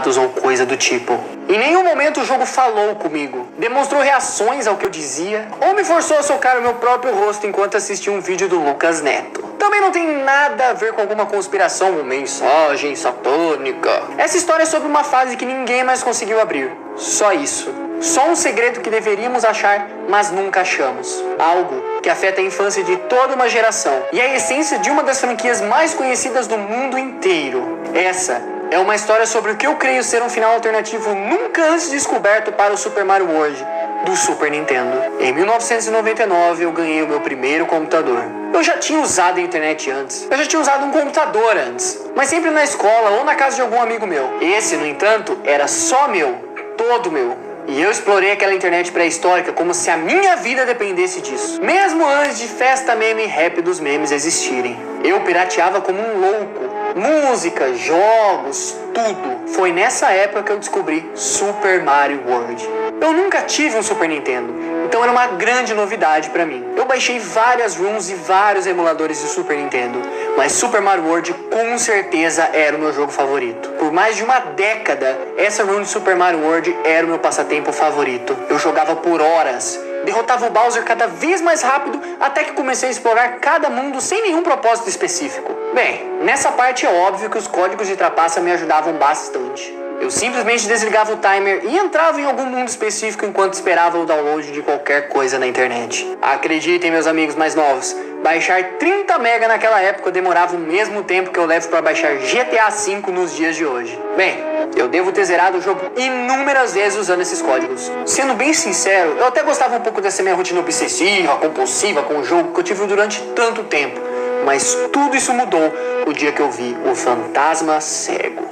ou coisa do tipo. Em nenhum momento o jogo falou comigo, demonstrou reações ao que eu dizia, ou me forçou a socar o meu próprio rosto enquanto assistia um vídeo do Lucas Neto. Também não tem nada a ver com alguma conspiração ou mensagem satânica. Essa história é sobre uma fase que ninguém mais conseguiu abrir. Só isso. Só um segredo que deveríamos achar, mas nunca achamos. Algo que afeta a infância de toda uma geração e a essência de uma das franquias mais conhecidas do mundo inteiro. Essa é uma história sobre o que eu creio ser um final alternativo nunca antes descoberto para o Super Mario World do Super Nintendo. Em 1999 eu ganhei o meu primeiro computador. Eu já tinha usado a internet antes, eu já tinha usado um computador antes, mas sempre na escola ou na casa de algum amigo meu. Esse, no entanto, era só meu, todo meu. E eu explorei aquela internet pré-histórica como se a minha vida dependesse disso. Mesmo antes de festa meme e rap dos memes existirem. Eu pirateava como um louco. Música, jogos, tudo. Foi nessa época que eu descobri Super Mario World. Eu nunca tive um Super Nintendo, então era uma grande novidade pra mim. Eu baixei várias ROMs e vários emuladores de Super Nintendo, mas Super Mario World com certeza era o meu jogo favorito. Por mais de uma década, essa ROM de Super Mario World era o meu passatempo favorito. Eu jogava por horas, derrotava o Bowser cada vez mais rápido até que comecei a explorar cada mundo sem nenhum propósito específico. Bem, nessa parte é óbvio que os códigos de trapaça me ajudavam bastante. Eu simplesmente desligava o timer e entrava em algum mundo específico enquanto esperava o download de qualquer coisa na internet. Acreditem, meus amigos mais novos, baixar 30 MB naquela época demorava o mesmo tempo que eu levo para baixar GTA V nos dias de hoje. Bem, eu devo ter zerado o jogo inúmeras vezes usando esses códigos. Sendo bem sincero, eu até gostava um pouco dessa minha rotina obsessiva, compulsiva com o jogo que eu tive durante tanto tempo. Mas tudo isso mudou o dia que eu vi o Fantasma Cego.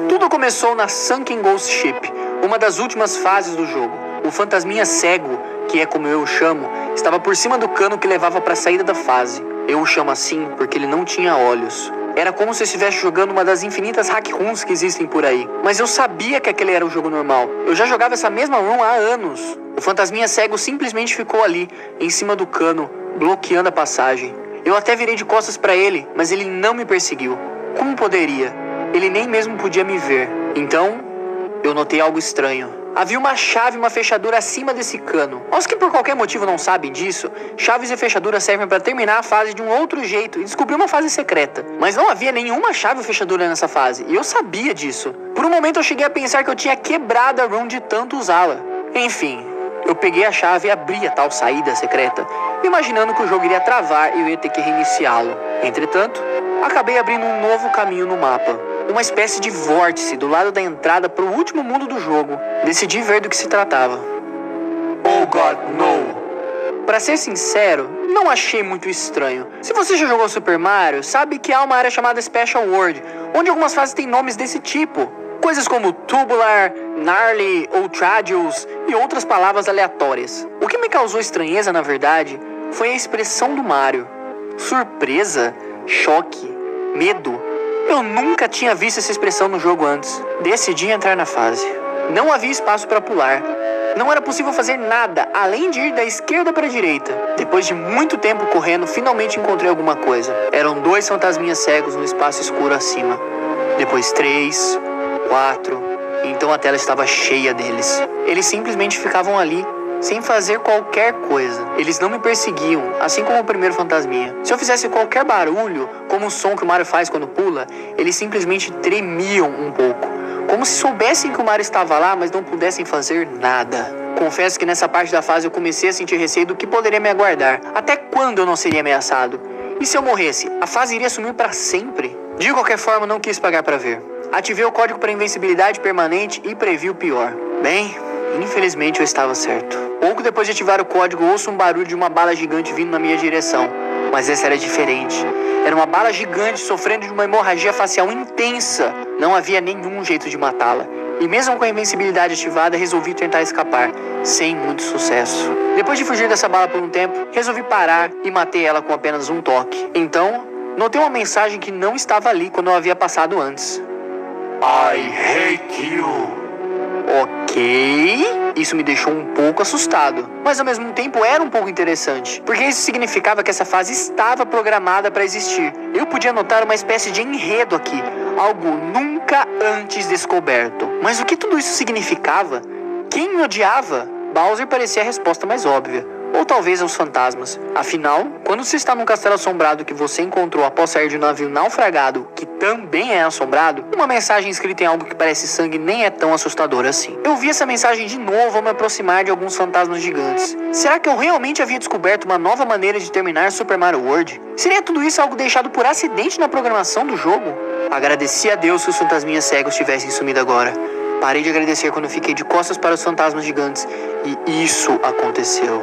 Tudo começou na Sunken Ghost Ship, uma das últimas fases do jogo. O fantasminha cego, que é como eu o chamo, estava por cima do cano que levava para a saída da fase. Eu o chamo assim porque ele não tinha olhos. Era como se eu estivesse jogando uma das infinitas hack runs que existem por aí. Mas eu sabia que aquele era o jogo normal. Eu já jogava essa mesma run há anos. O fantasminha cego simplesmente ficou ali, em cima do cano, bloqueando a passagem. Eu até virei de costas para ele, mas ele não me perseguiu. Como poderia? Ele nem mesmo podia me ver. Então, eu notei algo estranho. Havia uma chave e uma fechadura acima desse cano. Aos que por qualquer motivo não sabem disso, chaves e fechaduras servem para terminar a fase de um outro jeito e descobrir uma fase secreta. Mas não havia nenhuma chave ou fechadura nessa fase, e eu sabia disso. Por um momento eu cheguei a pensar que eu tinha quebrado a run de tanto usá-la. Enfim, eu peguei a chave e abri a tal saída secreta, imaginando que o jogo iria travar e eu ia ter que reiniciá-lo. Entretanto, acabei abrindo um novo caminho no mapa. Uma espécie de vórtice do lado da entrada para o último mundo do jogo. Decidi ver do que se tratava. Oh God, no! Para ser sincero, não achei muito estranho. Se você já jogou Super Mario, sabe que há uma área chamada Special World, onde algumas fases têm nomes desse tipo. Coisas como Tubular, Gnarly ou Tradius e outras palavras aleatórias. O que me causou estranheza, na verdade, foi a expressão do Mario. Surpresa, choque, medo. Eu nunca tinha visto essa expressão no jogo antes. Decidi entrar na fase. Não havia espaço para pular. Não era possível fazer nada, além de ir da esquerda para a direita. Depois de muito tempo correndo, finalmente encontrei alguma coisa. Eram 2 fantasminhas cegos no espaço escuro acima. Depois 3, 4, e então a tela estava cheia deles. Eles simplesmente ficavam ali, sem fazer qualquer coisa. Eles não me perseguiam, assim como o primeiro fantasminha. Se eu fizesse qualquer barulho, como o som que o Mario faz quando pula, eles simplesmente tremiam um pouco. Como se soubessem que o Mario estava lá, mas não pudessem fazer nada. Confesso que nessa parte da fase eu comecei a sentir receio do que poderia me aguardar. Até quando eu não seria ameaçado? E se eu morresse, a fase iria sumir para sempre? De qualquer forma, não quis pagar para ver. Ativei o código para invencibilidade permanente e previ o pior. Bem, infelizmente eu estava certo. Pouco depois de ativar o código, ouço um barulho de uma bala gigante vindo na minha direção. Mas essa era diferente. Era uma bala gigante sofrendo de uma hemorragia facial intensa. Não havia nenhum jeito de matá-la. E mesmo com a invencibilidade ativada, resolvi tentar escapar, sem muito sucesso. Depois de fugir dessa bala por um tempo, resolvi parar e matei ela com apenas um toque. Então, notei uma mensagem que não estava ali quando eu havia passado antes. I hate you. Ok, isso me deixou um pouco assustado, mas ao mesmo tempo era um pouco interessante, porque isso significava que essa fase estava programada para existir. Eu podia notar uma espécie de enredo aqui, Algo nunca antes descoberto. Mas o que tudo isso significava? Quem me odiava? Bowser parecia a resposta mais óbvia. Ou talvez aos fantasmas. Afinal, quando você está num castelo assombrado que você encontrou após sair de um navio naufragado, que também é assombrado, uma mensagem escrita em algo que parece sangue nem é tão assustadora assim. Eu vi essa mensagem de novo ao me aproximar de alguns fantasmas gigantes. Será que eu realmente havia descoberto uma nova maneira de terminar Super Mario World? Seria tudo isso algo deixado por acidente na programação do jogo? Agradeci a Deus que os fantasminhas cegos tivessem sumido agora. Parei de agradecer quando fiquei de costas para os fantasmas gigantes, e isso aconteceu.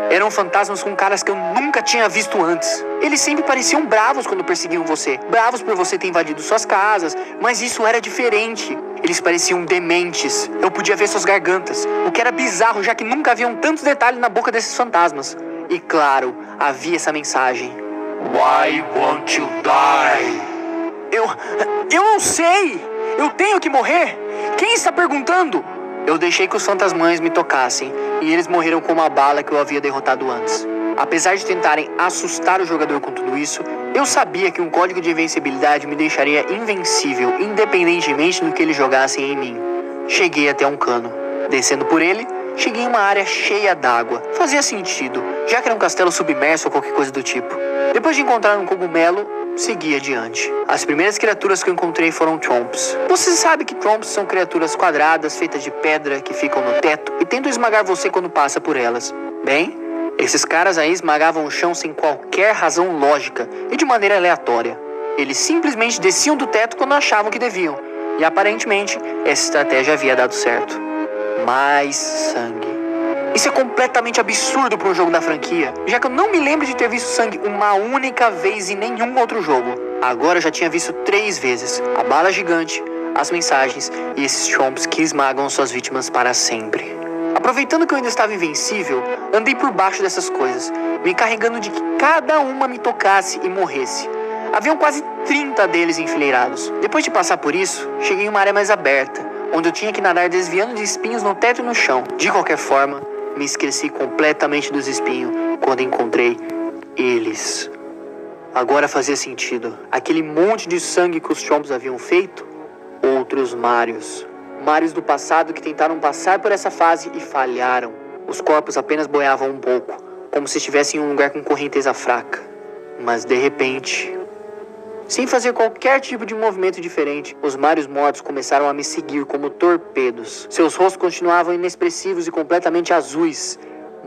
Eram fantasmas com caras que eu nunca tinha visto antes. Eles sempre pareciam bravos quando perseguiam você. Bravos por você ter invadido suas casas, mas isso era diferente. Eles pareciam dementes. Eu podia ver suas gargantas, o que era bizarro, já que nunca haviam tantos detalhes na boca desses fantasmas. E claro, havia essa mensagem. Why won't you die? Eu não sei! Eu tenho que morrer? Quem está perguntando? Eu deixei que os fantasmães me tocassem, e eles morreram com uma bala que eu havia derrotado antes. Apesar de tentarem assustar o jogador com tudo isso, eu sabia que um código de invencibilidade me deixaria invencível, independentemente do que eles jogassem em mim. Cheguei até um cano. Descendo por ele, cheguei em uma área cheia d'água. Fazia sentido, já que era um castelo submerso ou qualquer coisa do tipo. Depois de encontrar um cogumelo, segui adiante. As primeiras criaturas que eu encontrei foram Tromps. Você sabe que Tromps são criaturas quadradas feitas de pedra que ficam no teto e tentam esmagar você quando passa por elas. Bem, esses caras aí esmagavam o chão sem qualquer razão lógica e de maneira aleatória. Eles simplesmente desciam do teto quando achavam que deviam. E aparentemente, essa estratégia havia dado certo. Mais sangue. Isso é completamente absurdo para um jogo da franquia, já que eu não me lembro de ter visto sangue uma única vez em nenhum outro jogo. Agora eu já tinha visto 3 vezes. A bala gigante, as mensagens e esses Tromps que esmagam suas vítimas para sempre. Aproveitando que eu ainda estava invencível, andei por baixo dessas coisas, me encarregando de que cada uma me tocasse e morresse. Haviam quase 30 deles enfileirados. Depois de passar por isso, cheguei em uma área mais aberta, onde eu tinha que nadar desviando de espinhos no teto e no chão. De qualquer forma, me esqueci completamente dos espinhos quando encontrei eles. Agora fazia sentido. Aquele monte de sangue que os Tromps haviam feito, outros Marios. Marios do passado que tentaram passar por essa fase e falharam. Os corpos apenas boiavam um pouco, como se estivessem em um lugar com correnteza fraca. Mas de repente, sem fazer qualquer tipo de movimento diferente, os Marios mortos começaram a me seguir como torpedos. Seus rostos continuavam inexpressivos e completamente azuis,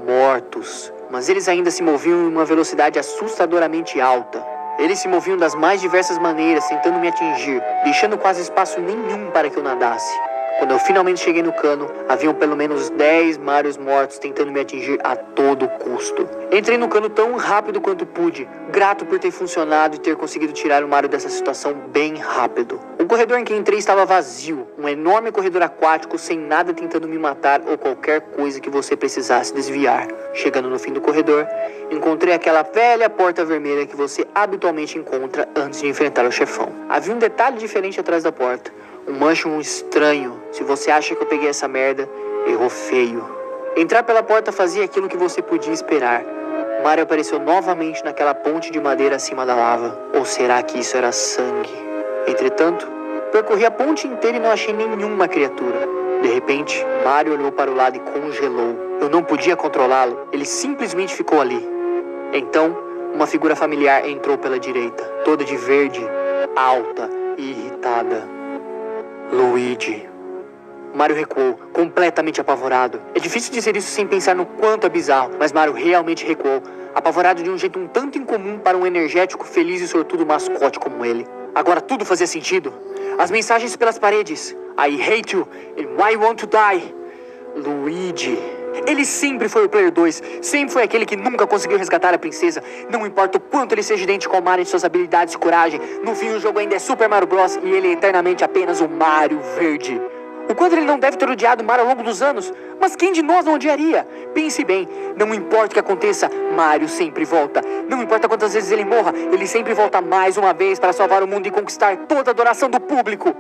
mortos. Mas eles ainda se moviam em uma velocidade assustadoramente alta. Eles se moviam das mais diversas maneiras, tentando me atingir, deixando quase espaço nenhum para que eu nadasse. Quando eu finalmente cheguei no cano, haviam pelo menos 10 Marios mortos tentando me atingir a todo custo. Entrei no cano tão rápido quanto pude, grato por ter funcionado e ter conseguido tirar o Mario dessa situação bem rápido. O corredor em que entrei estava vazio, um enorme corredor aquático sem nada tentando me matar ou qualquer coisa que você precisasse desviar. Chegando no fim do corredor, encontrei aquela velha porta vermelha que você habitualmente encontra antes de enfrentar o chefão. Havia um detalhe diferente atrás da porta. Um mushroom estranho. Se você acha que eu peguei essa merda, errou feio. Entrar pela porta fazia aquilo que você podia esperar. Mario apareceu novamente naquela ponte de madeira acima da lava. Ou será que isso era sangue? Entretanto, percorri a ponte inteira e não achei nenhuma criatura. De repente, Mario olhou para o lado e congelou. Eu não podia controlá-lo. Ele simplesmente ficou ali. Então, uma figura familiar entrou pela direita, toda de verde, alta e irritada. Luigi. Mario recuou, completamente apavorado. É difícil dizer isso sem pensar no quanto é bizarro, mas Mario realmente recuou, apavorado de um jeito um tanto incomum para um energético, feliz e sortudo mascote como ele. Agora tudo fazia sentido. As mensagens pelas paredes. I hate you and why you want to die? Luigi. Ele sempre foi o Player 2, sempre foi aquele que nunca conseguiu resgatar a princesa. Não importa o quanto ele seja idêntico ao Mario em suas habilidades e coragem, no fim o jogo ainda é Super Mario Bros. E ele é eternamente apenas o Mario Verde. O quanto ele não deve ter odiado Mario ao longo dos anos, mas quem de nós não odiaria? Pense bem, não importa o que aconteça, Mario sempre volta. Não importa quantas vezes ele morra, ele sempre volta mais uma vez para salvar o mundo e conquistar toda a adoração do público.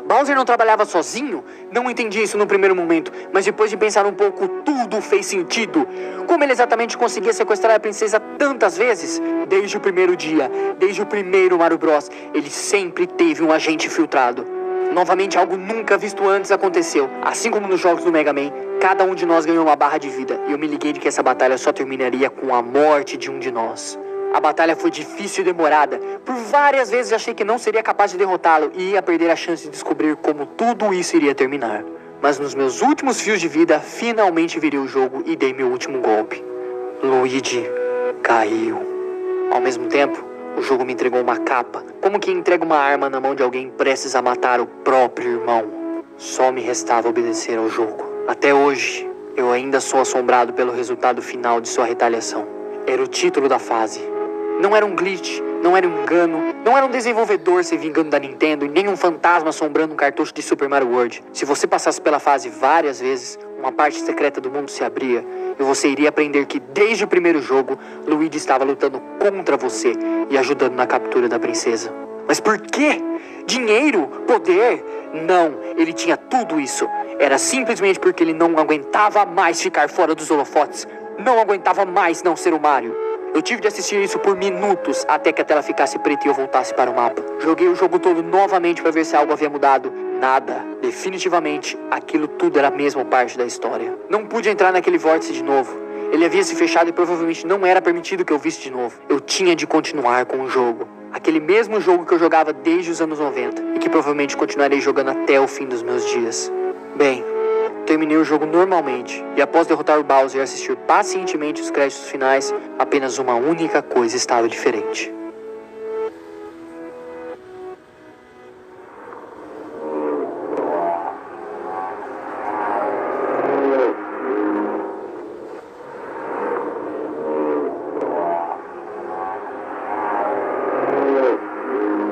Bowser não trabalhava sozinho? Não entendi isso no primeiro momento, mas depois de pensar um pouco, tudo fez sentido. Como ele exatamente conseguia sequestrar a princesa tantas vezes? Desde o primeiro dia, desde o primeiro Mario Bros, ele sempre teve um agente filtrado. Novamente, algo nunca visto antes aconteceu. Assim como nos jogos do Mega Man, cada um de nós ganhou uma barra de vida, e eu me liguei de que essa batalha só terminaria com a morte de um de nós. A batalha foi difícil e demorada. Por várias vezes achei que não seria capaz de derrotá-lo e ia perder a chance de descobrir como tudo isso iria terminar. Mas nos meus últimos fios de vida, finalmente virei o jogo e dei meu último golpe. Luigi caiu. Ao mesmo tempo, o jogo me entregou uma capa, como quem entrega uma arma na mão de alguém prestes a matar o próprio irmão. Só me restava obedecer ao jogo. Até hoje, eu ainda sou assombrado pelo resultado final de sua retaliação. Era o título da fase. Não era um glitch, não era um engano, não era um desenvolvedor se vingando da Nintendo e nem um fantasma assombrando um cartucho de Super Mario World. Se você passasse pela fase várias vezes, uma parte secreta do mundo se abria e você iria aprender que desde o primeiro jogo, Luigi estava lutando contra você e ajudando na captura da princesa. Mas por quê? Dinheiro? Poder? Não, ele tinha tudo isso. Era simplesmente porque ele não aguentava mais ficar fora dos holofotes. Não aguentava mais não ser o Mario. Eu tive de assistir isso por minutos até que a tela ficasse preta e eu voltasse para o mapa. Joguei o jogo todo novamente para ver se algo havia mudado. Nada. Definitivamente, aquilo tudo era a mesma parte da história. Não pude entrar naquele vórtice de novo. Ele havia se fechado e provavelmente não era permitido que eu visse de novo. Eu tinha de continuar com o jogo. Aquele mesmo jogo que eu jogava desde os anos 90 e que provavelmente continuarei jogando até o fim dos meus dias. Bem, terminei o jogo normalmente, e após derrotar o Bowser e assistir pacientemente os créditos finais, apenas uma única coisa estava diferente.